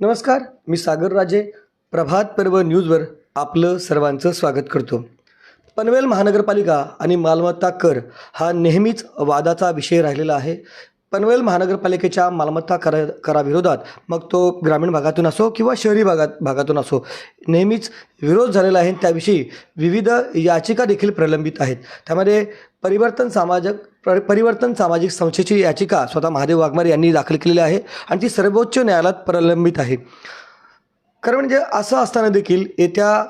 नमस्कार, मी सागर राजे. प्रभात पर्व न्यूजवर आपलं सर्वांचं स्वागत करतो. पनवेल महानगरपालिका आणि मालमत्ता कर हा नेहमीच वादाचा विषय राहिलेला आहे. पनवेल महानगरपालिकेच्या मालमत्ता कराविरोधात मग तो ग्रामीण भागातून असो किंवा शहरी भागातून असो नेहमीच विरोध झालेला आहे. त्याविषयी विविध याचिका देखील प्रलंबित आहेत. त्यामध्ये परिवर्तन सामाजिक संस्थेची याचिका स्वतः महादेव वाघमारे यांनी दाखल केलेली आहे आणि ती सर्वोच्च न्यायालयात प्रलंबित आहे. खरं म्हणजे असं असताना देखील येत्या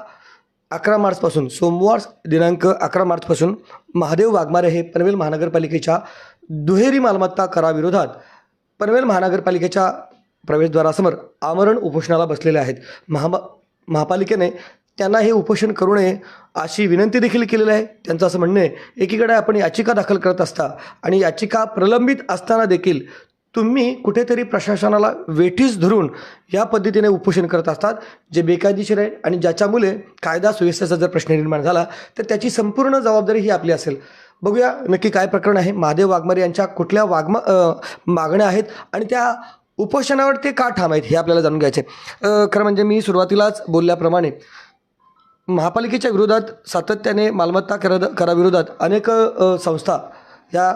11 मार्चपासून सोमवार दिनांक 11 मार्चपासून महादेव वाघमारे हे पनवेल महानगरपालिकेच्या दुहेरी मालमत्ता कराविरोधात पनवेल महानगरपालिकेच्या प्रवेशद्वारासमोर आमरण उपोषणाला बसलेले आहेत. महापालिकेने त्यांना हे उपोषण करू नये अशी विनंती देखील केलेली आहे. त्यांचं असं म्हणणं आहे, एकीकडे आपण याचिका दाखल करत असता आणि याचिका प्रलंबित असताना देखील तुम्ही कुठेतरी प्रशासनाला वेठीस धरून या पद्धतीने उपोषण करत असतात, जे बेकायदेशीर आहे आणि ज्याच्यामुळे कायदा सुव्यवस्थेचा जर प्रश्न निर्माण झाला तर त्याची संपूर्ण जबाबदारी ही आपली असेल. बघूया नक्की काय प्रकरण आहे, महादेव वाघमारे यांच्या कुठल्या मागण्या आहेत आणि त्या उपोषणावर ते का ठाम आहेत हे आपल्याला जाणून घ्यायचे. खरं म्हणजे मी सुरुवातीलाच बोलल्याप्रमाणे महापालिकेच्या विरोधात सातत्याने मालमत्ता कराविरोधात अनेक संस्था या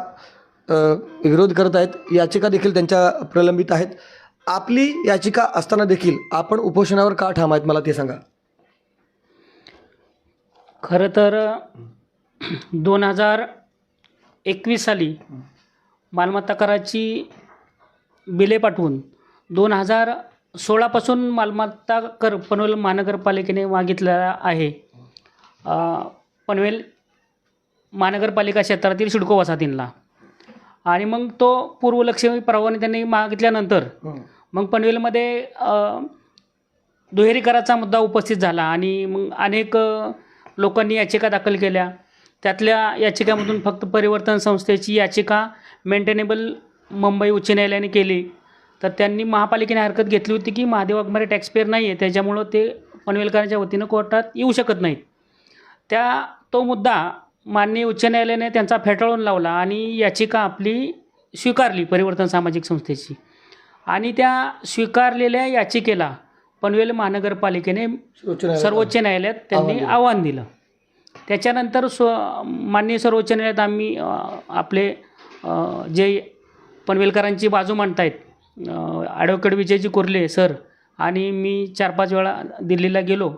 विरोध करत आहेत. याचिका देखील त्यांच्या प्रलंबित आहेत. आपली याचिका असताना देखील आपण उपोषणावर का ठाम आहेत मला ते सांगा. खरं तर 2021 साली मालमत्ता कराची बिले पाठवून 2016पासून मालमत्ता कर पनवेल महानगरपालिकेने मागितलेला आहे. पनवेल महानगरपालिका क्षेत्रातील सिडको वसाहतींना आणि मग तो पूर्वलक्षी परवाने त्यांनी मागितल्यानंतर मग पनवेलमध्ये दुहेरी कराचा मुद्दा उपस्थित झाला आणि मग अनेक लोकांनी याचिका दाखल केल्या. त्यातल्या याचिकामधून फक्त परिवर्तन संस्थेची याचिका मेंटेनेबल मुंबई उच्च न्यायालयाने केली. तर त्यांनी महापालिकेने हरकत घेतली होती की महादेव वाघमारे टॅक्सपेअर नाही आहे, त्याच्यामुळं ते पनवेलकरांच्या वतीनं कोर्टात येऊ शकत नाहीत. तो मुद्दा माननीय उच्च न्यायालयाने त्यांचा फेटाळून लावला आणि याचिका आपली स्वीकारली परिवर्तन सामाजिक संस्थेची. आणि त्या स्वीकारलेल्या याचिकेला पनवेल महानगरपालिकेने सर्वोच्च न्यायालयात त्यांनी आव्हान दिलं. त्याच्यानंतर माननीय सर्वोच्च न्यायालयात आम्ही आपले जे पनवेलकरांची बाजू मांडतायत ॲडव्होकेट विजयजी कोर्ले सर आणि मी 4-5 वेळा दिल्लीला गेलो.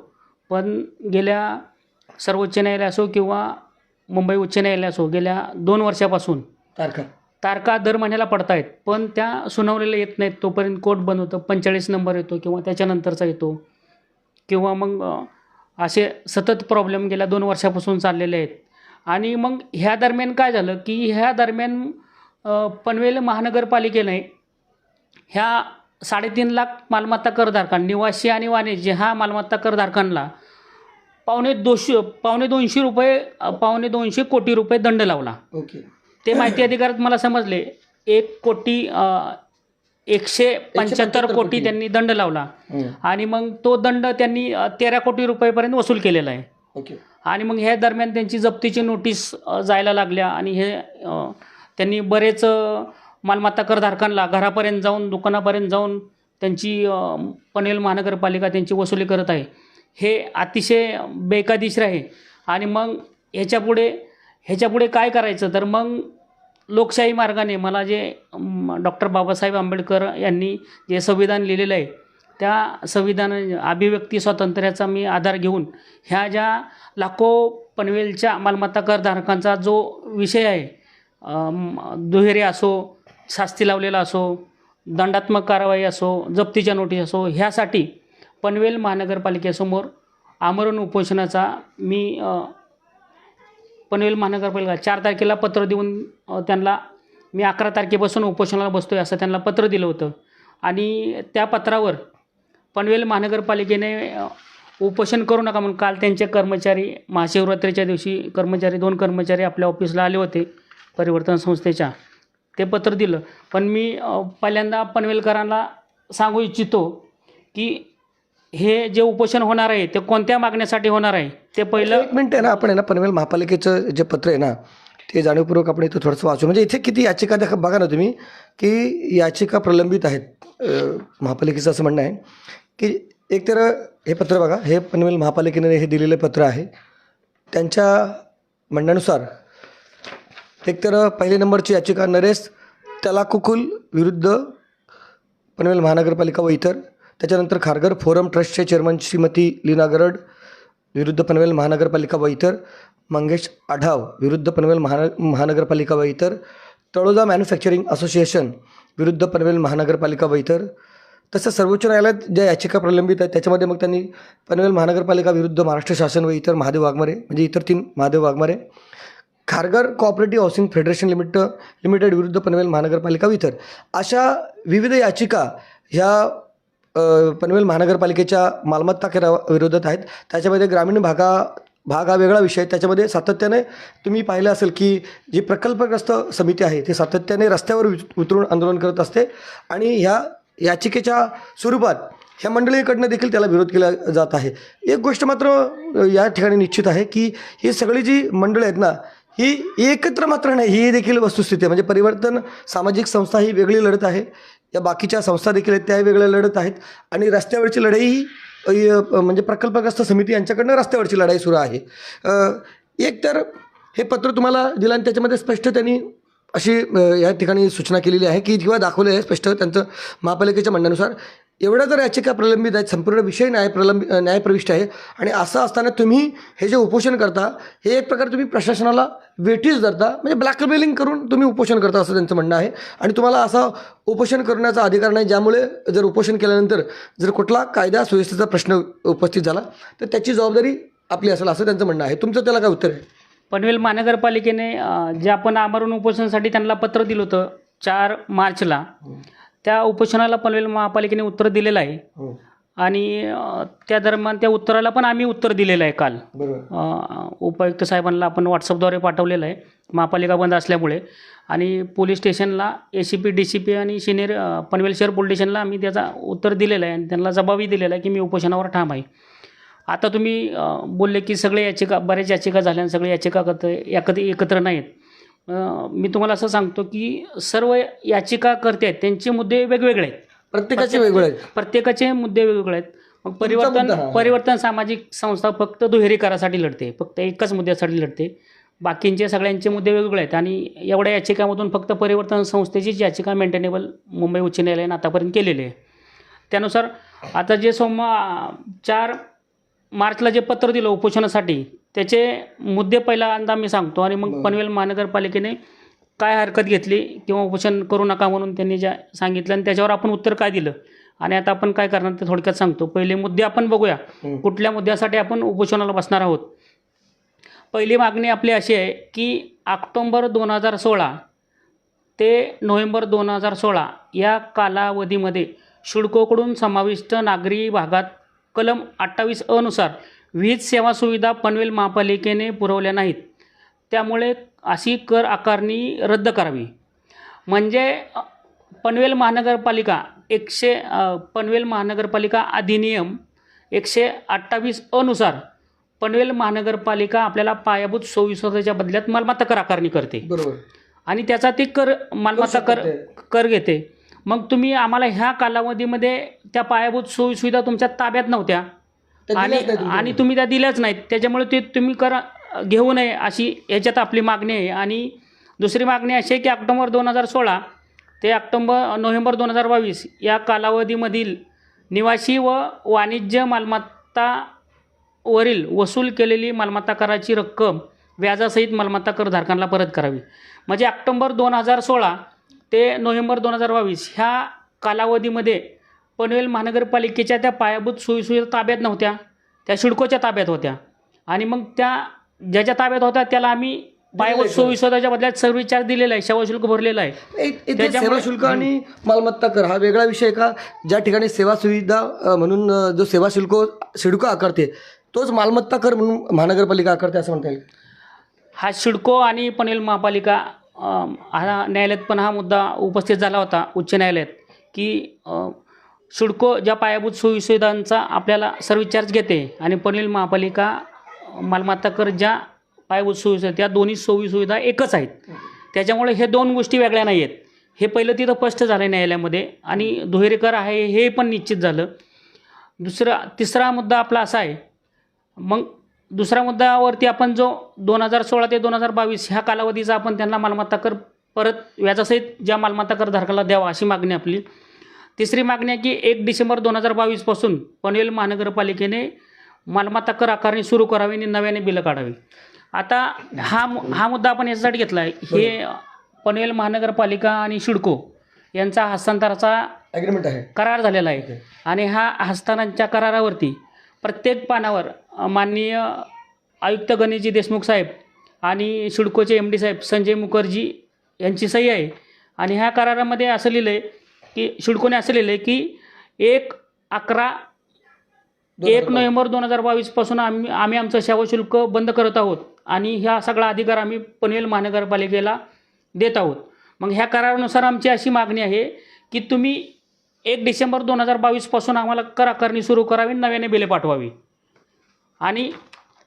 पण गेल्या सर्वोच्च न्यायालय असो किंवा मुंबई उच्च न्यायालय असो गेल्या 2 वर्षापासून तारखा दर महिन्याला पडत आहेत, पण त्या सुनावलेल्या येत नाहीत. तोपर्यंत कोर्ट बंद होतं. 45 नंबर येतो किंवा त्याच्यानंतरचा येतो किंवा मग असे सतत प्रॉब्लेम गेल्या 2 वर्षापासून चाललेले आहेत. आणि मग ह्या दरम्यान काय झालं की ह्या दरम्यान पनवेल महानगरपालिकेने ह्या 3.5 लाख मालमत्ता करधारकांना निवासी आणि वाणिज्य ह्या मालमत्ता करधारकांना $250 कोटी रुपये दंड लावला. ते माहिती अधिकारात मला समजले 175 कोटी त्यांनी दंड लावला आणि मग तो दंड त्यांनी 13 कोटी रुपयेपर्यंत वसूल केलेला आहे. आणि मग ह्या दरम्यान त्यांची जप्तीची नोटीस जायला लागल्या आणि हे त्यांनी बरेच मालमत्ता करधारकांना घरापर्यंत जाऊन दुकानापर्यंत जाऊन त्यांची पनवेल महानगरपालिका त्यांची वसुली करत आहे. हे अतिशय बेकायदेशीर आहे. आणि मग ह्याच्यापुढे काय करायचं तर मग लोकशाही मार्गाने मला जे डॉक्टर बाबासाहेब आंबेडकर यांनी जे संविधान लिहिलेलं आहे त्या संविधान अभिव्यक्ती स्वातंत्र्याचा मी आधार घेऊन ह्या ज्या लाखो पनवेलच्या मालमत्ता करधारकांचा जो विषय आहे दुहेरी असो, शास्ती लावलेला असो, दंडात्मक कारवाई असो, जप्तीच्या नोटीस असो, ह्यासाठी पनवेल महानगरपालिकेसमोर आमरण उपोषणाचा मी पनवेल महानगरपालिका 4 तारखेला पत्र देऊन त्यांना मी 11 तारखेपासून उपोषणाला बसतो आहे असं त्यांना पत्र दिलं होतं. आणि त्या पत्रावर पनवेल महानगरपालिकेने उपोषण करू नका म्हणून काल त्यांचे कर्मचारी महाशिवरात्रीच्या दिवशी 2 कर्मचारी आपल्या ऑफिसला आले होते परिवर्तन संस्थेच्या. ते पत्र दिलं. पण मी पहिल्यांदा पनवेलकरांना सांगू इच्छितो की हे जे उपोषण होणार आहे ते कोणत्या मागण्यासाठी होणार आहे ते पहिलं. एक मिनिट आहे ना, आपण आहे ना पनवेल महापालिकेचं जे पत्र आहे ना ते जाणीवपूर्वक आपण इथं थोडंसं वाचू. म्हणजे इथे किती याचिका बघा ना तुम्ही, की याचिका प्रलंबित आहेत. महापालिकेचं असं म्हणणं आहे की एकतर हे पत्र बघा, हे पनवेल महापालिकेने हे दिलेलं पत्र आहे. त्यांच्या म्हणण्यानुसार एकतर पहिल्या नंबरची याचिका नरेश तलाकुकुल विरुद्ध पनवेल महानगरपालिका व इतर. त्याच्यानंतर खारघर फोरम ट्रस्टचे चेअरमन श्रीमती लीना गरड विरुद्ध पनवेल महानगरपालिका व इतर. मंगेश आढाव विरुद्ध पनवेल महानगरपालिका व इतर. तळोजा मॅन्युफॅक्चरिंग असोसिएशन विरुद्ध पनवेल महानगरपालिका व इतर. तसंच सर्वोच्च न्यायालयात ज्या याचिका प्रलंबित आहेत त्याच्यामध्ये मग त्यांनी पनवेल महानगरपालिका विरुद्ध महाराष्ट्र शासन व इतर महादेव वाघमारे, म्हणजे इतर 3 Mahadev Waghmare. Kharghar cooperative housing federation limited विरुद्ध पनवेल महानगरपालिका व इतर. अशा विविध याचिका ह्या पनवेल महानगरपालिकेच्या मालमत्ता कराविरोधात आहेत. त्याच्यामध्ये ग्रामीण भाग हा वेगळा विषय आहे. त्याच्यामध्ये सातत्याने तुम्ही पाहिलं असेल की जी प्रकल्पग्रस्त समिती आहे ती सातत्याने रस्त्यावर उतरून आंदोलन करत असते आणि ह्या याचिकेच्या स्वरूपात ह्या मंडळीकडनं देखील त्याला विरोध केला जात आहे. एक गोष्ट मात्र या ठिकाणी निश्चित आहे की ही सगळी जी मंडळी आहेत ना, ही एकत्र मात्र नाही, ही देखील वस्तुस्थिती आहे. म्हणजे परिवर्तन सामाजिक संस्था ही वेगळी लढत आहे, या बाकीच्या संस्था देखील आहेत त्याही वेगळ्या लढत आहेत आणि रस्त्यावरची लढाई ही म्हणजे प्रकल्पग्रस्त समिती यांच्याकडनं रस्त्यावरची लढाई सुरू आहे. एक तर हे पत्र तुम्हाला दिलं आणि त्याच्यामध्ये स्पष्ट त्यांनी अशी या ठिकाणी सूचना केलेली आहे की किंवा दाखवले आहे स्पष्ट त्यांचं महापालिकेच्या म्हणण्यानुसार एवढ्या जर याचिका प्रलंबित आहेत, संपूर्ण विषय न्यायप्रविष्ट आहे आणि असं असताना तुम्ही हे जे उपोषण करता हे एक प्रकारे तुम्ही प्रशासनाला वेठीस धरता, म्हणजे ब्लॅकमेलिंग करून तुम्ही उपोषण करता असं त्यांचं म्हणणं आहे. आणि तुम्हाला असं उपोषण करण्याचा अधिकार नाही, ज्यामुळे जर उपोषण केल्यानंतर जर कुठला कायदा सुव्यवस्थेचा प्रश्न उपस्थित झाला तर त्याची जबाबदारी आपली असेल असं त्यांचं म्हणणं आहे. तुमचं त्याला काय उत्तर आहे? पनवेल महानगरपालिकेने जे आपण आमरण उपोषणासाठी त्यांना पत्र दिलं होतं 4 मार्चला, त्या उपोषणाला पनवेल महापालिकेने उत्तर दिलेलं आहे. आणि त्या दरम्यान त्या उत्तराला पण आम्ही उत्तर दिलेलं आहे काल. उपायुक्त साहेबांना आपण व्हॉट्सअपद्वारे पाठवलेलं आहे महापालिका बंद असल्यामुळे. आणि पोलीस स्टेशनला ACP DCP आणि सिनियर पनवेल शहर पोलीस स्टेशनला आम्ही त्याचा उत्तर दिलेलं आहे आणि त्यांना जबाबही दिलेला आहे की मी उपोषणावर ठाम आहे. आता तुम्ही बोलले की सगळे याचिका, बऱ्याच याचिका झाल्या आणि सगळे याचिका एकत्र नाहीत. मी तुम्हाला असं सांगतो की सर्व याचिकाकर्ते आहेत त्यांचे मुद्दे वेगवेगळे आहेत, प्रत्येकाचे वेगळे आहेत, प्रत्येकाचे मुद्दे वेगवेगळे आहेत. मग परिवर्तन सामाजिक संस्था फक्त दुहेरीकरासाठी लढते, फक्त एकाच मुद्द्यासाठी लढते. बाकींचे सगळ्यांचे मुद्दे वेगवेगळे आहेत आणि एवढ्या याचिकामधून फक्त परिवर्तन संस्थेचीच याचिका मेंटेनेबल मुंबई उच्च न्यायालयाने आतापर्यंत केलेली आहे. त्यानुसार आता जे 4 मार्चला जे पत्र दिलं उपोषणासाठी त्याचे मुद्दे पहिल्यांदा मी सांगतो आणि मग पनवेल महानगरपालिकेने काय हरकत घेतली किंवा उपोषण करू नका म्हणून त्यांनी ज्या सांगितलं आणि त्याच्यावर आपण उत्तर काय दिलं आणि आता आपण काय करणार ते थोडक्यात सांगतो. पहिले मुद्दे आपण बघूया, कुठल्या मुद्द्यासाठी आपण उपोषणाला बसणार आहोत. पहिली मागणी आपली अशी आहे की ऑक्टोबर 2016 ते नोव्हेंबर 2016 या कालावधीमध्ये सिडकोकडून समाविष्ट नागरी भागात कलम 28 अ नुसार वीज सेवा सुविधा पनवेल महापालिकेने पुरवल्या नाहीत, त्यामुळे अशी कर आकारणी रद्द करावी. म्हणजे पनवेल महानगरपालिका अधिनियम 128 अ नुसार पनवेल महानगरपालिका आपल्याला पायाभूत सोयीसुविधाच्या बदल्यात मालमत्ता कर आकारणी करते. बरोबर. आणि त्याचा ते मालमत्ता कर घेते. मग तुम्ही आम्हाला ह्या कालावधीमध्ये त्या पायाभूत सोयीसुविधा तुमच्या ताब्यात नव्हत्या आणि तुम्ही त्या दिल्याच नाहीत, त्याच्यामुळे ते तुम्ही घेऊ नये अशी याच्यात आपली मागणी आहे. आणि दुसरी मागणी अशी आहे की ऑक्टोबर 2016 ते नोव्हेंबर 2022 या कालावधीमधील निवासी व वाणिज्य मालमत्तावरील वसूल केलेली मालमत्ता कराची रक्कम व्याजासहित मालमत्ता करधारकांना परत करावी. म्हणजे ऑक्टोबर 2016 ते नोव्हेंबर 2022 ह्या कालावधीमध्ये पनवेल महानगरपालिकेच्या त्या पायाभूत सोयीसुविधा ताब्यात नव्हत्या, त्या सिडकोच्या ताब्यात होत्या. आणि मग त्या ज्याच्या ताब्यात होत्या त्याला आम्ही पायाभूत सोयीसुविधाच्या बदल्यात सर्व्हिस चार्ज दिलेला आहे, सेवा शुल्क भरलेलं आहे. सेवा शुल्क आणि मालमत्ता कर हा वेगळा विषय का? ज्या ठिकाणी सेवा सुविधा म्हणून जो सेवा शुल्क सिडको आकारते तोच मालमत्ता कर म्हणून महानगरपालिका आकारते असं म्हणता येईल. हा सिडको आणि पनवेल महापालिका हा न्यायालयात पण हा मुद्दा उपस्थित झाला होता उच्च न्यायालयात की सिडको ज्या पायाभूत सोयीसुविधांचा आपल्याला सर्व्हिस चार्ज घेते आणि पनवेल महापालिका मालमत्ता कर ज्या पायाभूत सोयीसुविधा त्या दोन्ही सोयीसुविधा एकच आहेत. त्याच्यामुळे हे दोन गोष्टी वेगळ्या नाही आहेत. हे पहिलं तिथं स्पष्ट झालं न्यायालयामध्ये आणि दुहेरी कर आहे हे पण निश्चित झालं. तिसरा मुद्दा आपला असा आहे. मग दुसऱ्या मुद्द्यावरती आपण जो 2016 ते 2022 ह्या कालावधीचा आपण त्यांना मालमत्ता कर परत व्याजासहित ज्या मालमत्ता कर धारकाला द्यावा अशी मागणी आपली. तिसरी मागणी आहे की 1 डिसेंबर 2022 पासून पनवेल महानगरपालिकेने मालमत्ता कर आकारणी सुरू करावी आणि नव्याने बिलं काढावी. आता हा मुद्दा आपण याच्यासाठी घेतला आहे. हे पनवेल महानगरपालिका आणि सिडको यांचा हस्तांतराचा ॲग्रीमेंट आहे, करार झालेला आहे आणि ह्या हस्तांतराच्या करारावरती प्रत्येक पानावर माननीय आयुक्त गणेशजी देशमुख साहेब आणि सिडकोचे MD साहेब संजय मुखर्जी यांची सही आहे. आणि ह्या करारामध्ये असं लिहिलं आहे की सिडकोने असं लिहिलं आहे की 1 नोव्हेंबर 2022 पासून आम्ही आमचं सेवा शुल्क बंद करत आहोत आणि ह्या सगळा अधिकार आम्ही पनवेल महानगरपालिकेला देत आहोत. मग ह्या करारानुसार आमची अशी मागणी आहे की तुम्ही 1 डिसेंबर 2022 पासून आम्हाला कर आकारणी सुरू करावी, नव्याने बिले पाठवावी आणि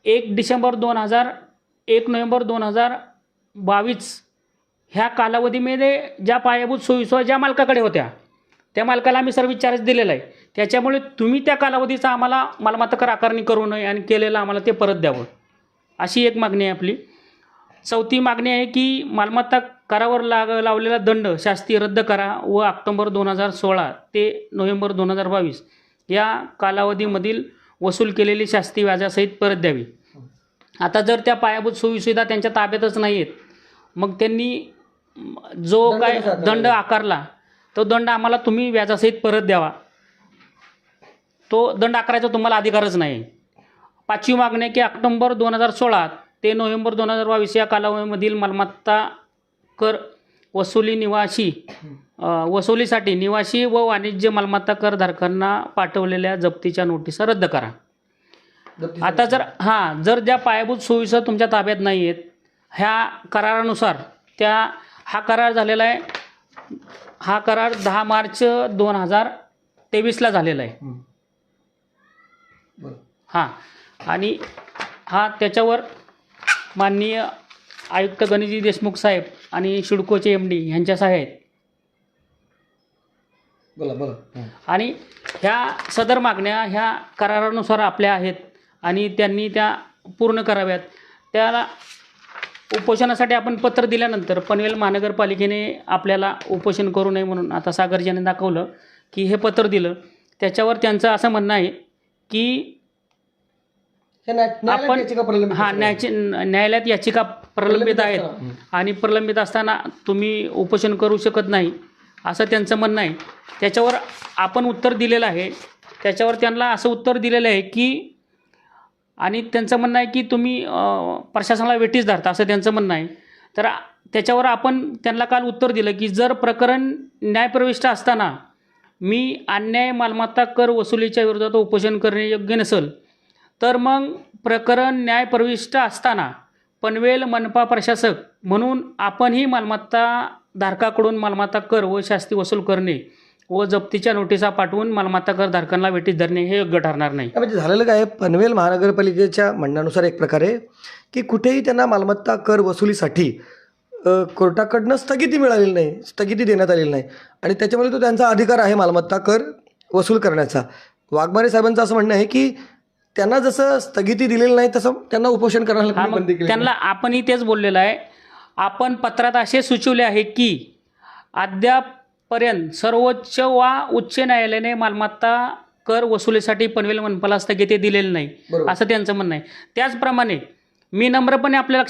1 नोव्हेंबर 2022 ह्या कालावधीमध्ये ज्या पायाभूत सोयीसुविधा ज्या मालकाकडे होत्या त्या मालकाला आम्ही सर्व्हिस चार्ज दिलेला आहे. त्याच्यामुळे तुम्ही त्या कालावधीचा आम्हाला मालमत्ता कर आकारणी करू नये आणि केलेलं आम्हाला ते परत द्यावं अशी एक मागणी आहे आपली. चौथी मागणी आहे की मालमत्ता करावर लावलेला दंड शास्ती रद्द करा व ऑक्टोबर 2016 ते नोव्हेंबर 2022 या कालावधीमधील वसूल केलेली शास्ती व्याजासहित परत द्यावी. आता जर त्या पायाभूत सोयीसुविधा त्यांच्या ताब्यातच नाही आहेत मग त्यांनी जो काय दंड आकारला तो दंड आम्हाला तुम्ही व्याजासहित परत द्यावा. तो दंड आकारायचा तुम्हाला अधिकारच नाही. पाचवी मागणी आहे की ऑक्टोबर 2016 ते नोव्हेंबर 2022 या कालावधीमधील मालमत्ता कर वसुलीसाठी निवासी व वाणिज्य मालमत्ता कर धारकांना पाठवलेल्या जप्तीच्या नोटिसा रद्द करा. आता जर ज्या पायाभूत सोयीसुविधा तुमच्या ताब्यात नाही आहेत ह्या करारानुसार हा करार झालेला आहे. हा करार 10 मार्च 2023ला झालेला आहे. आणि त्याच्यावर माननीय आयुक्त गणेशजी देशमुख साहेब आणि सिडकोचे MD यांच्या सह्या आहेत. आणि ह्या सदर मागण्या ह्या करारानुसार आपल्या आहेत आणि त्यांनी त्या पूर्ण कराव्यात. त्याला उपोषणासाठी आपण पत्र दिल्यानंतर पनवेल महानगरपालिकेने आपल्याला उपोषण करू नये म्हणून आता सागरजीने दाखवलं की हे पत्र दिलं. त्याच्यावर त्यांचं असं म्हणणं आहे की आपण न्यायालयात याचिका प्रलंबित आहेत आणि प्रलंबित असताना तुम्ही उपोषण करू शकत नाही असं त्यांचं म्हणणं आहे. त्याच्यावर आपण उत्तर दिलेलं आहे. त्याच्यावर त्यांना असं उत्तर दिलेलं आहे की आणि त्यांचं म्हणणं आहे की तुम्ही प्रशासनाला वेठीस धरता असं त्यांचं म्हणणं आहे. तर त्याच्यावर आपण त्यांना काल उत्तर दिलं की जर प्रकरण न्यायप्रविष्ट असताना मी अन्याय मालमत्ता कर वसुलीच्या विरोधात उपोषण करणे योग्य नसेल तर मग प्रकरण न्यायप्रविष्ट असताना पनवेल मनपा प्रशासक म्हणून आपणही मालमत्ता धारकाकडून मालमत्ता कर व शास्ती वसूल करणे व जप्तीच्या नोटिसा पाठवून मालमत्ता कर धारकांना वेठीस धरणे हे योग्य ठरणार नाही. म्हणजे झालेलं काय पनवेल महानगरपालिकेच्या म्हणण्यानुसार एक प्रकारे की कुठेही त्यांना मालमत्ता कर वसुलीसाठी कोर्टाकडनं स्थगिती मिळालेली नाही, स्थगिती देण्यात आलेली नाही आणि त्याच्यामुळे तो त्यांचा अधिकार आहे मालमत्ता कर वसूल करण्याचा. वाघमारे साहेबांचं असं म्हणणं आहे की त्यांना जसं स्थगिती दिलेली नाही तसं त्यांना उपोषण करायला बंदी केली. त्यांना आपणही तेच बोललेलं आहे. आपण पत्रात असे सुचवले आहे की अद्यापपर्यंत सर्वोच्च वा उच्च न्यायालयाने मालमत्ता कर वसुलीसाठी पनवेल मनपाला स्थगिती दिलेली नाही असं त्यांचं म्हणणं आहे. त्याचप्रमाणे मी नम्रपणे आपल्या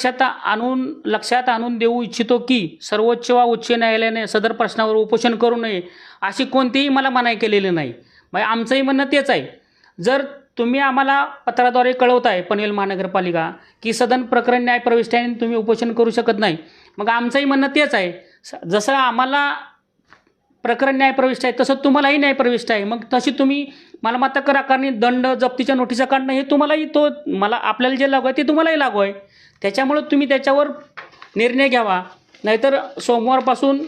लक्षात आणून देऊ इच्छितो की सर्वोच्च वा उच्च न्यायालयाने सदर प्रश्नावर उपोषण करू नये अशी कोणतीही मला मनाई केलेली नाही. म्हणजे आमचंही म्हणणं तेच आहे. जर तुम्ही आम्हाला पत्राद्वारे कळवताय पनवेल महानगरपालिका की सदन प्रकरण न्यायप्रविष्ट आहे आणि तुम्ही उपोषण करू शकत नाही, मग आमचंही म्हणणं तेच आहे. जसं आम्हाला प्रकरण न्यायप्रविष्ट आहे तसं तुम्हालाही न्यायप्रविष्ट आहे. मग तशी तुम्ही मालमत्ता कर आकारणी दंड जप्तीच्या नोटिसा काढणं हे तुम्हालाही आपल्याला जे लागू आहे ते तुम्हालाही लागू आहे. त्याच्यामुळं तुम्ही त्याच्यावर निर्णय घ्यावा, नाहीतर सोमवारपासून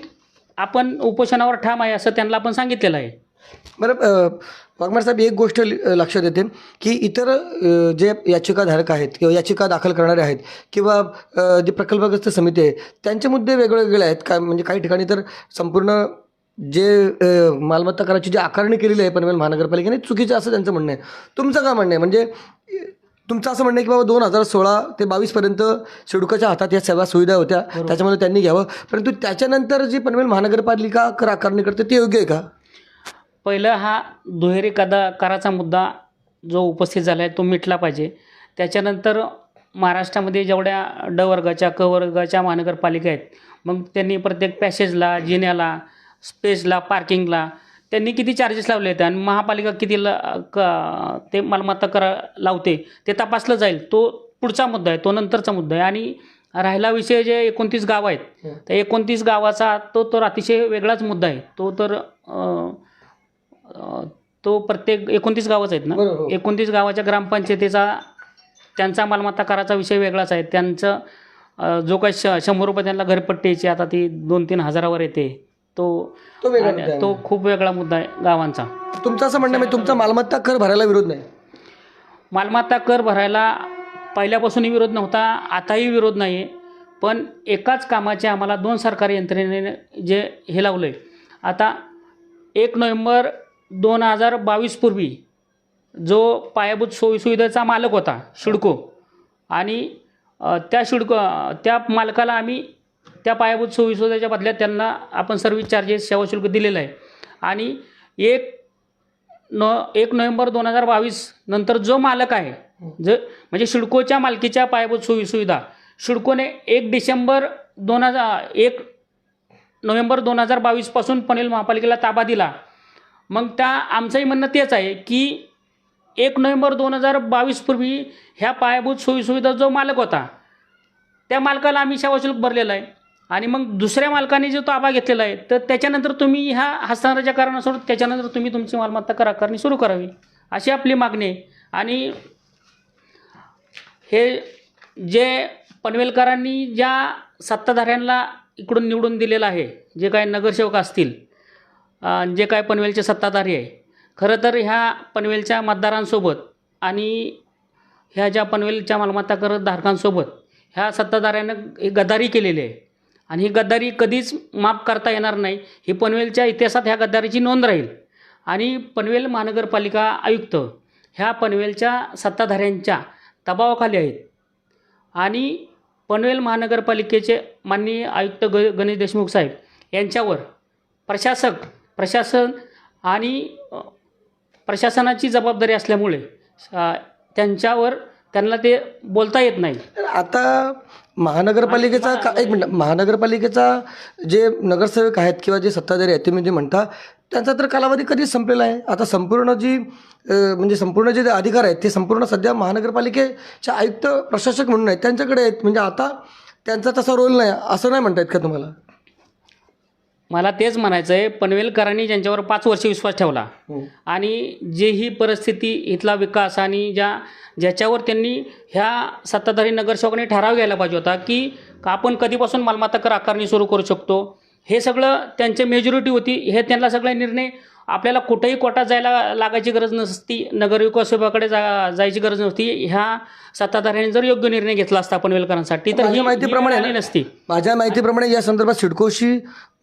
आपण उपोषणावर ठाम आहे असं त्यांना आपण सांगितलेलं आहे. बरं वाघमारे साहेब, एक गोष्ट लक्षात येते की इतर जे याचिकाधारक आहेत किंवा याचिका दाखल करणारे आहेत किंवा जे प्रकल्पग्रस्त समिती आहे त्यांचे मुद्दे वेगवेगळे आहेत का? म्हणजे काही ठिकाणी तर संपूर्ण जे मालमत्ता कराची जी आकारणी केलेली आहे पनवेल महानगरपालिकेने चुकीचं असं त्यांचं म्हणणं आहे. तुमचं काय म्हणणं आहे? म्हणजे तुमचं असं म्हणणं आहे की बाबा 2016 ते 22पर्यंत सिडकोच्या हातात या सेवा सुविधा होत्या, त्याच्यामध्ये त्यांनी घ्यावं, परंतु त्याच्यानंतर जी पनवेल महानगरपालिका कर आकारणी करते ते योग्य आहे का? पहिलं हा दुहेरी कराचा मुद्दा जो उपस्थित झाला आहे तो मिटला पाहिजे. त्याच्यानंतर महाराष्ट्रामध्ये जेवढ्या ड वर्गाच्या क वर्गाच्या महानगरपालिका आहेत, मग त्यांनी प्रत्येक पॅसेजला, जिन्याला, स्पेसला, पार्किंगला त्यांनी किती चार्जेस लावले आहेत आणि महापालिका किती ते मालमत्ता कर लावते ते तपासलं जाईल. तो पुढचा मुद्दा आहे, तो नंतरचा मुद्दा आहे. आणि राहिला विषय जे 29 गावं आहेत, त्या 29 गावाचा तो अतिशय वेगळाच मुद्दा आहे. तो प्रत्येक 29 गावच आहेत ना, 29 गावाच्या ग्रामपंचायतीचा त्यांचा मालमत्ता कराचा विषय वेगळाच आहे. त्यांचं जो काही 100 रुपये त्यांना घरपट्टीची आता ती 2-3 हजारावर येते, तो खूप वेगळा मुद्दा आहे गावांचा. तुमचं असं म्हणणं आहे तुमचा मालमत्ता कर भरायला विरोध नाही? मालमत्ता कर भरायला पहिल्यापासूनही विरोध नव्हता, आताही विरोध नाही आहे. पण एकाच कामाचे आम्हाला 2 सरकारी यंत्रणेने जे हे लावलं आहे. आता 1 नोव्हेंबर 2022 पूर्वी जो पायाभूत सोयीसुविधेचा मालक होता सिडको, आणि त्या मालकाला आम्ही त्या पायाभूत सोयीसुविधेच्या बदल्यात त्यांना आपण सर्व्हिस चार्जेस, सेवा शुल्क दिलेलं आहे. आणि 1 नोव्हेंबर 2022 नंतर जो मालक आहे, म्हणजे सिडकोच्या मालकीच्या पायाभूत सोयीसुविधा सिडकोने 1 नोव्हेंबर 2022 पासून पनवेल महापालिकेला ताबा दिला. मग आमचंही म्हणणं तेच आहे की 1 नोव्हेंबर 2022 पूर्वी ह्या पायाभूत सोयीसुविधा जो मालक होता त्या मालकाला आम्ही सेवा शुल्क भरलेलं आहे. आणि मग दुसऱ्या मालकाने जो ताबा घेतलेला आहे, तर त्याच्यानंतर तुम्ही ह्या हस्तांतराच्या कारणासोबत त्याच्यानंतर तुम्ही तुमची मालमत्ता कर आकारणी सुरू करावी, अशी आपली मागणी आहे. आणि हे जे पनवेलकरांनी ज्या सत्ताधाऱ्यांना इकडून निवडून दिलेलं आहे, जे काय नगरसेवक असतील, जे काय पनवेलचे सत्ताधारी आहे, खरं तर ह्या पनवेलच्या मतदारांसोबत आणि ह्या ज्या पनवेलच्या मालमत्ता कर धारकांसोबत ह्या सत्ताधाऱ्यांना ही गद्दारी केलेली आहे. आणि ही गद्दारी कधीच माफ करता येणार नाही. ही पनवेलच्या इतिहासात ह्या गद्दारीची नोंद राहील. आणि पनवेल महानगरपालिका आयुक्त ह्या पनवेलच्या सत्ताधाऱ्यांच्या दबावाखाली आहेत. आणि पनवेल महानगरपालिकेचे माननीय आयुक्त गणेश देशमुख साहेब यांच्यावर प्रशासन आणि प्रशासनाची जबाबदारी असल्यामुळे त्यांना ते बोलता येत नाही. आता महानगरपालिकेचा एक मिनिट, महानगरपालिकेचा जे नगरसेवक आहेत किंवा जे सत्ताधारी आहेत तुम्ही जे म्हणता, त्यांचा तर कालावधी कधीच संपलेला आहे. आता संपूर्ण जे अधिकार आहेत ते संपूर्ण सध्या महानगरपालिकेचे आयुक्त, प्रशासक म्हणून आहेत त्यांच्याकडे आहेत. म्हणजे आता त्यांचा तसा रोल नाही, असं नाही म्हणता येत का तुम्हाला? मला तेच म्हणायचं आहे, पनवेलकरांनी ज्यांच्यावर 5 वर्ष विश्वास ठेवला आणि जे ही परिस्थिती, इथला विकास आणि ज्याच्यावर त्यांनी ह्या सत्ताधारी नगरसेवकांनी ठराव घ्यायला पाहिजे होता की आपण कधीपासून मालमत्ता कर आकारणी सुरू करू शकतो, हे सगळं त्यांची मेजॉरिटी होती. हे त्यांना सगळे निर्णय आपल्याला कुठेही कोर्टात जायला लागायची गरज नसती, नगरविकास विभागाकडे जायची गरज नसती. ह्या सत्ताधाऱ्यांनी जर योग्य निर्णय घेतला असता पनवेलकरांसाठी तर ही माहितीप्रमाणे नसती. माझ्या माहितीप्रमाणे या संदर्भात सिडकोशी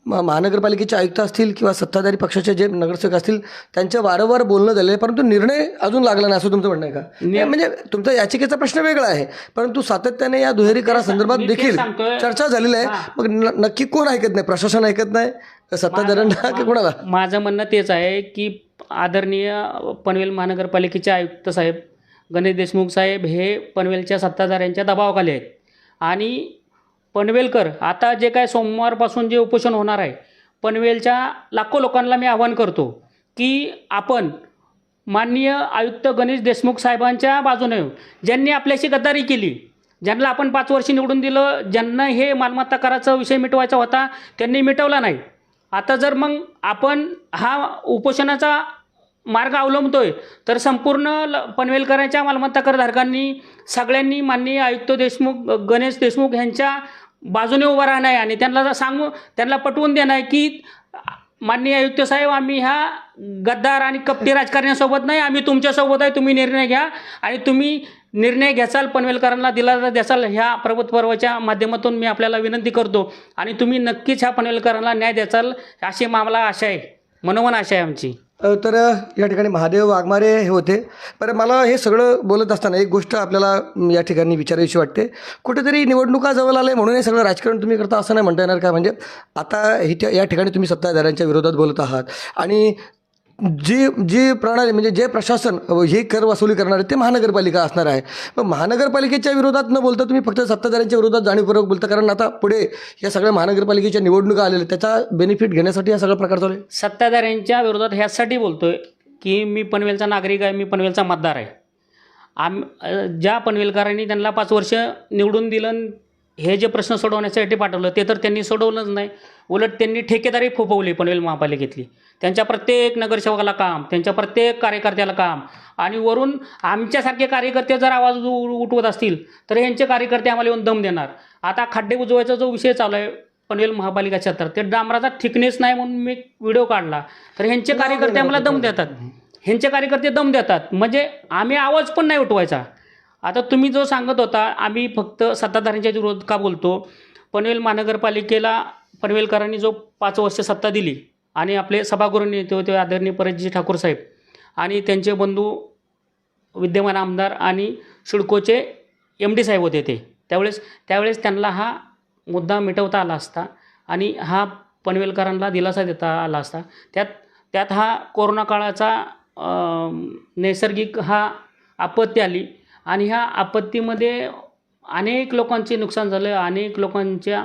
महानगरपालिकेचे आयुक्त असतील किंवा सत्ताधारी पक्षाचे जे नगरसेवक असतील त्यांच्या वारंवार बोलणं झालं आहे, परंतु निर्णय अजून लागला नाही, असं तुमचं म्हणणं आहे का? म्हणजे तुमचा याचिकेचा प्रश्न वेगळा आहे, परंतु सातत्याने या दुहेरी करासंदर्भात देखील चर्चा झालेली आहे. मग नक्की कोण ऐकत नाही? प्रशासन ऐकत नाही, सत्ताधाऱ्यांना की कोणाला? माझं म्हणणं तेच आहे की आदरणीय पनवेल महानगरपालिकेचे आयुक्त साहेब गणेश देशमुख साहेब हे पनवेलच्या सत्ताधाऱ्यांच्या दबावाखाली आहेत. आणि पनवेलकर आता जे काय सोमवारपासून जे उपोषण होणार आहे, पनवेलच्या लाखो लोकांना मी आवाहन करतो की आपण माननीय आयुक्त गणेश देशमुख साहेबांच्या बाजूने, ज्यांनी आपल्याशी गद्दारी केली, ज्यांना आपण 5 वर्ष निवडून दिलं, ज्यांना हे मालमत्ता कराचा विषय मिटवायचा होता, त्यांनी मिटवला नाही. आता जर मग आपण हा उपोषणाचा मार्ग अवलंबतोय तर संपूर्ण पनवेलकरांच्या मालमत्ता करधारकांनी सगळ्यांनी माननीय आयुक्त गणेश देशमुख यांच्या बाजूने उभा राहणं आहे आणि त्यांना पटवून देणं आहे की माननीय आयुक्त साहेब, आम्ही ह्या गद्दार आणि कपटी राजकारण्यासोबत नाही, आम्ही तुमच्यासोबत आहे. तुम्ही निर्णय घ्या आणि तुम्ही निर्णय घ्याचाल, पनवेलकरांना दिलासा द्याचाल, ह्या प्रबोध पर्वाच्या माध्यमातून मी आपल्याला विनंती करतो. आणि तुम्ही नक्कीच ह्या पनवेलकरांना न्याय द्याचाल अशी आम्हाला आशा आहे, मनोमन आशा आहे आमची. तर या ठिकाणी महादेव वाघमारे हे होते. पण मला हे सगळं बोलत असताना एक गोष्ट आपल्याला या ठिकाणी विचारायची वाटते. कुठेतरी निवडणुका जवळ आले म्हणून हे सगळं राजकारण तुम्ही करता असं नाही म्हणता येणार का? म्हणजे आता या ठिकाणी तुम्ही सत्ताधाऱ्यांच्या विरोधात बोलत आहात आणि जी जी प्रणाली म्हणजे जे प्रशासन हे कर वसुली करणार आहे ते महानगरपालिका असणार आहे. मग महानगरपालिकेच्या विरोधात न बोलता तुम्ही फक्त सत्ताधाऱ्यांच्या विरोधात जाणीवपूर्वक बोलता, कारण आता पुढे या सगळ्या महानगरपालिकेच्या निवडणुका आलेल्या त्याचा बेनिफिट घेण्यासाठी हा सगळा प्रकार चालू आहे. सत्ताधाऱ्यांच्या विरोधात ह्यासाठी बोलतोय की मी पनवेलचा नागरिक आहे, मी पनवेलचा मतदार आहे. ज्या पनवेलकरांनी त्यांना 5 वर्ष निवडून दिलं, हे जे प्रश्न सोडवण्यासाठी पाठवलं ते तर त्यांनी सोडवलंच नाही. उलट त्यांनी ठेकेदारी फोपवली पनवेल महापालिकेतली. त्यांच्या प्रत्येक नगरसेवकाला काम, त्यांच्या प्रत्येक कार्यकर्त्याला काम, आणि वरून आमच्यासारखे कार्यकर्ते जर आवाज उठवत असतील तर ह्यांचे कार्यकर्ते आम्हाला येऊन दम देणार. आता खड्डे बुजवायचा जो विषय चालू आहे पनवेल महापालिका क्षेत्रात, ते डांबराचा थिकनेस नाही म्हणून मी व्हिडिओ काढला, तर ह्यांचे कार्यकर्ते आम्हाला दम देतात. ह्यांचे कार्यकर्ते दम देतात म्हणजे आम्ही आवाज पण नाही उठवायचा. आता तुम्ही जो सांगत होता आम्ही फक्त सत्ताधाऱ्यांच्या विरोधात का बोलतो, पनवेल महानगरपालिकेला पनवेलकरांनी जो 5 वर्ष सत्ता दिली आणि आपले सभागृह नेते होते आदरणीय परतजी ठाकूर साहेब आणि त्यांचे बंधू विद्यमान आमदार आणि सिडकोचे MD साहेब होते ते, त्यावेळेस त्यांना हा मुद्दा मिटवता आला असता आणि हा पनवेलकरांना दिलासा देता आला असता. त्यात हा कोरोना काळाचा नैसर्गिक हा आपत्ती आली आणि ह्या आपत्तीमध्ये अनेक लोकांचे नुकसान झालं, अनेक लोकांच्या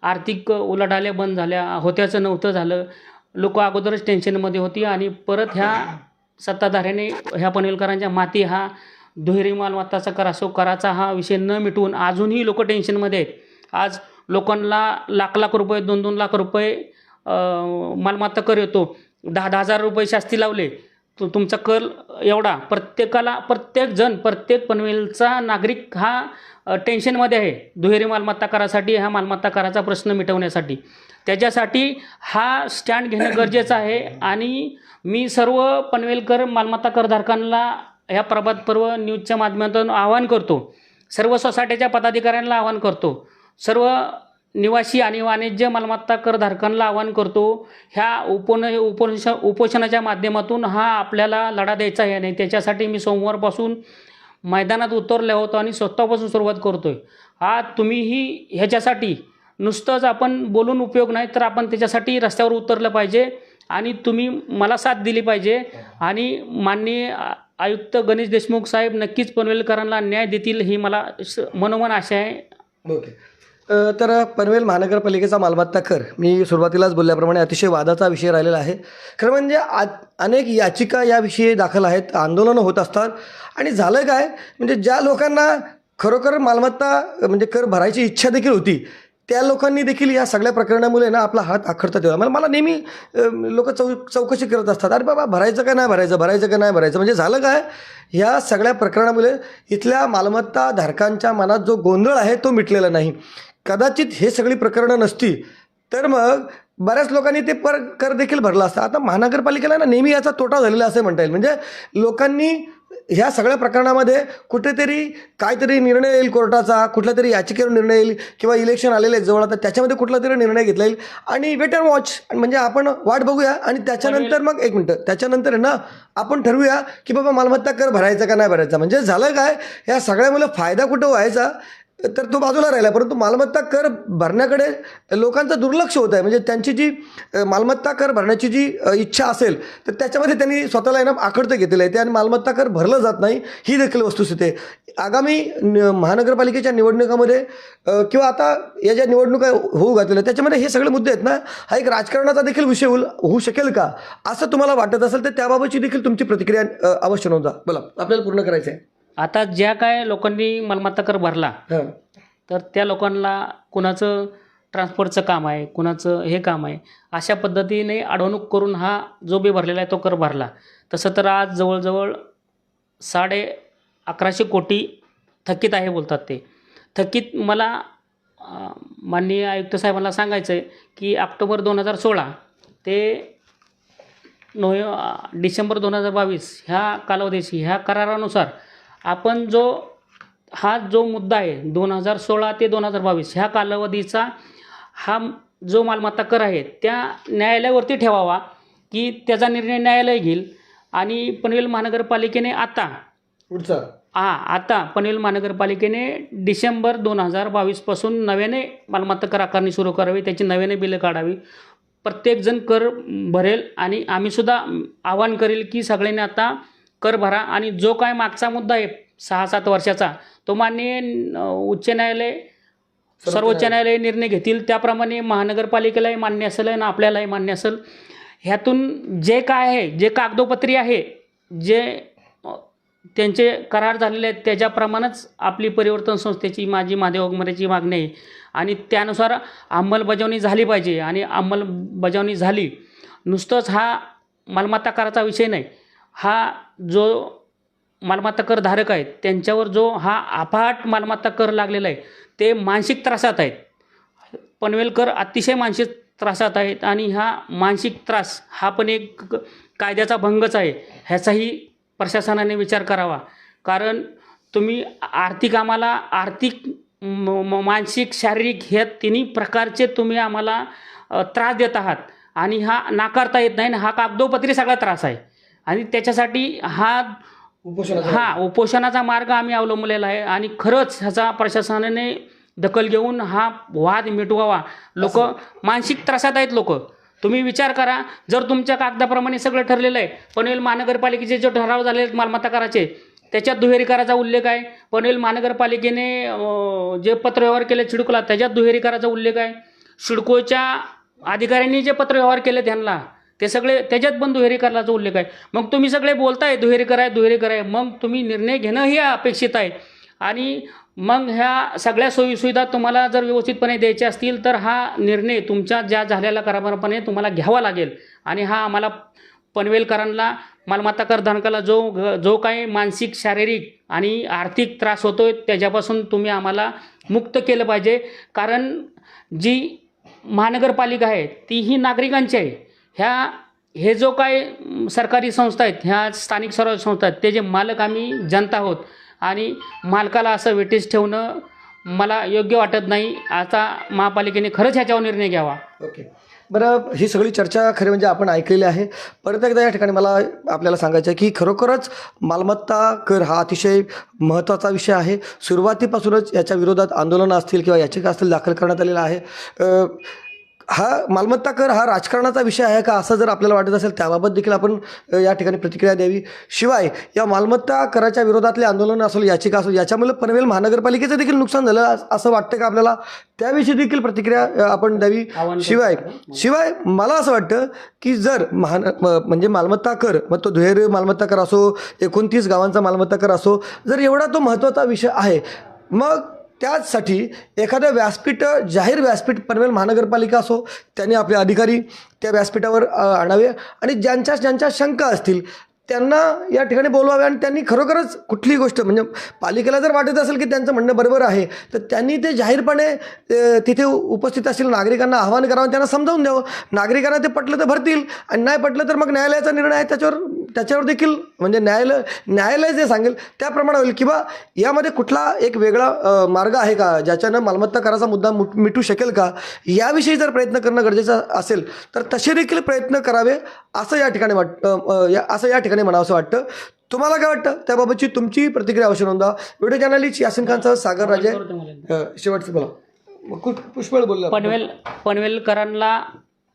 आर्थिक उलाढाल्या बंद झाल्या, होत्याचं नव्हतं झालं. लोक अगोदरच टेन्शनमध्ये होती आणि परत ह्या सत्ताधाऱ्याने ह्या पनवेलकरांच्या माती हा दुहेरी मालमत्ताचा कर असो, कराचा हा विषय न मिटवून अजूनही लोक टेन्शनमध्ये आहेत. आज लोकांना लाख रुपये 2-2 लाख रुपये मालमत्ता कर येतो, 10-10 हजार रुपये शास्ती लावले, तुमचा कर एवढा. प्रत्येक पनवेलचा नागरिक हा टेन्शनमध्ये आहे दुहेरी मालमत्ता करासाठी, ह्या मालमत्ता कराचा प्रश्न मिटवण्यासाठी. त्याच्यासाठी हा स्टँड घेणं गरजेचं आहे. आणि मी सर्व पनवेलकर मालमत्ता करधारकांना ह्या प्रभात पर्व न्यूजच्या माध्यमातून आवाहन करतो, सर्व सोसायटीच्या पदाधिकाऱ्यांना आवाहन करतो, सर्व निवासी आणि वाणिज्य मालमत्ता करधारकांना आवाहन करतो, ह्या उपोषणाच्या माध्यमातून हा आपल्याला लढा द्यायचा आहे. आणि त्याच्यासाठी मी सोमवारपासून मैदानात उतरले होतो आणि स्वतःपासून सुरुवात करतो आहे. हा तुम्हीही ह्याच्यासाठी नुसतंच आपण बोलून उपयोग नाही, तर आपण त्याच्यासाठी रस्त्यावर उतरलं पाहिजे आणि तुम्ही मला साथ दिली पाहिजे. आणि माननीय आयुक्त गणेश देशमुख साहेब नक्कीच पनवेलकरांना न्याय देतील ही मला मनोमन आशा आहे. ओके. तर पनवेल महानगरपालिकेचा मालमत्ता कर मी सुरुवातीलाच बोलल्याप्रमाणे अतिशय वादाचा विषय राहिलेला आहे. खरं म्हणजे अनेक याचिका याविषयी दाखल आहेत, आंदोलनं होत असतात. आणि झालं काय म्हणजे ज्या लोकांना खरोखर मालमत्ता म्हणजे कर भरायची इच्छा देखील होती त्या लोकांनी देखील या सगळ्या प्रकरणामुळे ना आपला हात आखडतात येतो. मला नेहमी लोक चौकशी करत असतात, अरे बाबा भरायचं का नाही भरायचं का नाही भरायचं. म्हणजे झालं काय, ह्या सगळ्या प्रकरणामुळे इथल्या मालमत्ता धारकांच्या मनात जो गोंधळ आहे तो मिटलेला नाही. कदाचित हे सगळी प्रकरणं नसती तर मग बऱ्याच लोकांनी ते कर देखील भरला असता. आता महानगरपालिकेला ना नेहमी याचा तोटा झालेला असं म्हणता येईल. म्हणजे लोकांनी ह्या सगळ्या प्रकरणामध्ये कुठेतरी काहीतरी निर्णय येईल कोर्टाचा, कुठल्या तरी याचिकेवर निर्णय येईल किंवा इलेक्शन आलेले जवळ आता त्याच्यामध्ये कुठला तरी निर्णय घेतला येईल आणि वेट अँड वॉच म्हणजे आपण वाट बघूया आणि त्याच्यानंतर मग एक मिनटं त्याच्यानंतर आहे ना आपण ठरवूया की बाबा मालमत्ता कर भरायचा का नाही भरायचा. म्हणजे झालं काय, ह्या सगळ्यामुळे फायदा कुठं व्हायचा तर तो बाजूला राहिला, परंतु मालमत्ता कर भरण्याकडे लोकांचं दुर्लक्ष होत आहे. म्हणजे त्यांची जी मालमत्ता कर भरण्याची जी इच्छा असेल तर त्याच्यामध्ये त्यांनी स्वतःला आहे ना आखडतं घेतलेलं आहे ते आणि मालमत्ता कर भरलं जात नाही ही देखील वस्तुस्थिती आहे. आगामी महानगरपालिकेच्या निवडणुकामध्ये किंवा आता या ज्या निवडणुका होऊ घातलेल्या त्याच्यामध्ये हे सगळे मुद्दे आहेत ना, हा एक राजकारणाचा देखील विषय होऊ शकेल का असं तुम्हाला वाटत असेल तर त्याबाबतची देखील तुमची प्रतिक्रिया अवश्य नोंदवा. बोला, आपल्याला पूर्ण करायचं आहे. आता ज्या काय लोकांनी मालमत्ता कर भरला तर त्या लोकांना कुणाचं ट्रान्सपोर्टचं काम आहे, कुणाचं हे काम आहे, अशा पद्धतीने अडवणूक करून हा जो बी भरलेला आहे तो कर भरला. तसं तर आज जवळजवळ 1150 कोटी थकीत आहे बोलतात ते. थकीत मला माननीय आयुक्त साहेबांना सांगायचं आहे की ऑक्टोबर 2016 ते डिसेंबर 2022 ह्या कालावधीशी ह्या करारानुसार आपण जो मुद्दा आहे 2016 ते 2022 ह्या कालावधीचा हा जो मालमत्ता कर आहे त्या न्यायालयावरती ठेवावा की त्याचा निर्णय न्यायालय घेईल. आणि पनवेल महानगरपालिकेने पुढचा आता पनवेल महानगरपालिकेने डिसेंबर 2022पासून नव्याने मालमत्ता कर आकारणी सुरू करावी, त्याची नव्याने बिलं काढावी. प्रत्येकजण कर भरेल आणि आम्हीसुद्धा आवाहन करेल की सगळ्यांनी आता कर भरा. आणि जो काय मागचा मुद्दा आहे 6-7 वर्षाचा तो माननीय सर्वोच्च न्यायालय निर्णय घेतील त्याप्रमाणे महानगरपालिकेलाही मान्य असेल आणि आपल्यालाही मान्य असेल. ह्यातून जे काय आहे, जे कागदोपत्री आहे, जे त्यांचे करार झालेले आहेत त्याच्याप्रमाणेच आपली परिवर्तन संस्थेची माझी महादेव वाघमारेची मागणी आहे आणि त्यानुसार अंमलबजावणी झाली पाहिजे. आणि अंमलबजावणी झाली, नुसतंच हा मालमत्ता कराचा विषय नाही, हा जो मालमत्ता कर धारक आहेत त्यांच्यावर जो हा अफाट मालमत्ता कर लागलेला आहे ते मानसिक त्रासात आहेत. पनवेलकर अतिशय मानसिक त्रासात आहेत आणि हा मानसिक त्रास हा पण एक कायद्याचा भंगच आहे. ह्याचाही प्रशासनाने विचार करावा. कारण तुम्ही आर्थिक मानसिक शारीरिक ह्या तिन्ही प्रकारचे तुम्ही आम्हाला त्रास देत आहात आणि हा नाकारता येत नाही. हा कागदोपत्री सगळा त्रास आहे आणि त्याच्यासाठी उपोषणाचा मार्ग आम्ही अवलंबलेला आहे. आणि खरंच ह्याचा प्रशासनाने दखल घेऊन हा वाद मिटवावा. लोक मानसिक त्रासात आहेत लोक. तुम्ही विचार करा, जर तुमच्या कागदाप्रमाणे सगळं ठरलेलं आहे, पनवेल महानगरपालिकेचे जो ठराव झाले आहेत मालमत्ता कराचे त्याच्यात दुहेरी कराचा उल्लेख आहे. पनवेल महानगरपालिकेने जे पत्रव्यवहार केले सिडकोला त्याच्यात दुहेरी कराचा उल्लेख आहे. सिडकोच्या अधिकाऱ्यांनी जे पत्रव्यवहार केले त्यांना ते सगळे त्याच्यात पण दुहेरी कराचा उल्लेख आहे. मग तुम्ही सगळे बोलताय दुहेरी कराय, मग तुम्ही निर्णय घेणं हे अपेक्षित आहे. आणि मग ह्या सगळ्या सोयीसुविधा तुम्हाला जर व्यवस्थितपणे द्यायच्या असतील तर हा निर्णय तुमच्या ज्या झालेल्या कराराप्रमाणे तुम्हाला घ्यावा लागेल. आणि हा आम्हाला पनवेलकरांना मालमत्ता करधारकाला जो काही मानसिक शारीरिक आणि आर्थिक त्रास होतोय त्याच्यापासून तुम्ही आम्हाला मुक्त केलं पाहिजे. कारण जी महानगरपालिका आहे ती ही नागरिकांची आहे. हे जो काय सरकारी संस्था आहेत, ह्या स्थानिक स्वराज्य संस्था आहेत, ते जे मालक आम्ही जनता आहोत आणि मालकाला असं वेटीस ठेवणं मला योग्य वाटत नाही. आता महापालिकेने खरंच ह्याच्यावर निर्णय घ्यावा. ओके, बरं, ही सगळी चर्चा खरी म्हणजे आपण ऐकलेली आहे. परत एकदा या ठिकाणी मला आपल्याला सांगायचं आहे की खरोखरच मालमत्ता कर हा अतिशय महत्त्वाचा विषय आहे. सुरुवातीपासूनच याच्या विरोधात आंदोलनं असतील किंवा याचिका असतील दाखल करण्यात आलेला आहे. हा मालमत्ता कर हा राजकारणाचा विषय आहे का असं जर आपल्याला वाटत असेल त्याबाबत देखील आपण या ठिकाणी प्रतिक्रिया द्यावी. शिवाय या मालमत्ता कराच्या विरोधातले आंदोलनं असेल, याचिका असेल, याच्यामुळे पनवेल महानगरपालिकेचं देखील नुकसान झालं असं वाटतं का आपल्याला, त्याविषयी देखील प्रतिक्रिया आपण द्यावी. शिवाय मला असं वाटतं की जर म्हणजे मालमत्ता कर, मग तो दुहेरी मालमत्ता कर असो, 29 गावांचा मालमत्ता कर असो, जर एवढा तो महत्त्वाचा विषय आहे, मग त्याचसाठी एखादं व्यासपीठ, जाहीर व्यासपीठ पनवेल महानगरपालिका असो त्यांनी आपले अधिकारी त्या व्यासपीठावर आणावे आणि ज्यांच्या शंका असतील त्यांना या ठिकाणी बोलवावे आणि त्यांनी खरोखरच कुठली गोष्ट म्हणजे पालिकेला जर वाटत असेल की त्यांचं म्हणणं बरोबर आहे तर त्यांनी ते जाहीरपणे तिथे उपस्थित असलेल्या नागरिकांना आवाहन करावं, त्यांना समजावून द्यावं. नागरिकांना ते पटलं तर भरतील आणि नाही पटलं तर मग न्यायालयाचा निर्णय आहे त्याच्यावर देखील म्हणजे न्यायालय जे सांगेल त्याप्रमाणे होईल. किंवा यामध्ये कुठला एक वेगळा मार्ग आहे का ज्याच्यानं मालमत्ता कराचा मुद्दा मिटू शकेल का, याविषयी जर प्रयत्न करणं गरजेचं असेल तर तसे देखील प्रयत्न करावे असं या ठिकाणी वाटतं, म्हणावंसं वाटतं. तुम्हाला काय वाटतं त्याबाबतची तुमची प्रतिक्रिया अवश्य नोंदवा. व्हिडिओ जर्नलिस्ट यासिन खानसह सागर राजे. शेवटचं बोला. पुष्पळ बोलला. पनवेलकरांना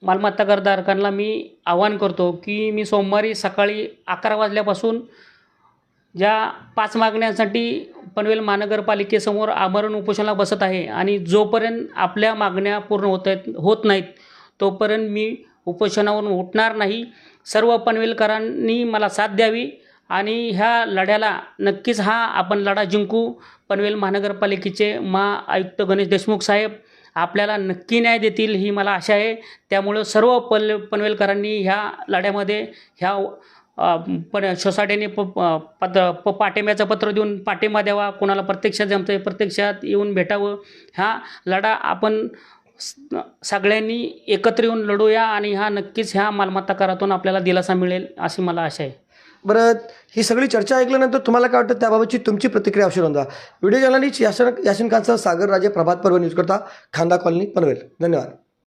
मालमत्ता करधारकांना मी आवाहन करतो की मी सोमवारी सकाळी 11 वाजल्यापासून ज्या 5 मागण्यांसाठी पनवेल महानगरपालिकेसमोर आमरण उपोषणाला बसत आहे आणि जोपर्यंत आपल्या मागण्या पूर्ण होत नाहीत तोपर्यंत मी उपोषणावरून उठणार नाही. सर्व पनवेलकरांनी मला साथ द्यावी आणि ह्या लढ्याला नक्कीच आपण लढा जिंकू. पनवेल महानगरपालिकेचे आयुक्त गणेश देशमुख साहेब आपल्याला नक्की न्याय देतील ही मला आशा आहे. त्यामुळं सर्व पनवेलकरांनी ह्या लढ्यामध्ये सोसायटीने पाठिंब्याचं पत्र देऊन पाठिंबा द्यावा. कोणाला प्रत्यक्षात जमतं प्रत्यक्षात येऊन भेटावं. हा लढा आपण सगळ्यांनी एकत्र येऊन लढूया आणि नक्कीच ह्या मालमत्ता करातून आपल्याला दिलासा मिळेल अशी मला आशा आहे. बरं, ही सगळी चर्चा ऐकल्यानंतर तुम्हाला काय वाटतं त्याबाबतची तुमची प्रतिक्रिया अवश्य नोंदवा. व्हिडिओ जर्नलिस्ट यासिन खानसह सागर राजे, प्रभात पर्व न्यूज करता, खांदा कॉलनी, पनवेल. धन्यवाद.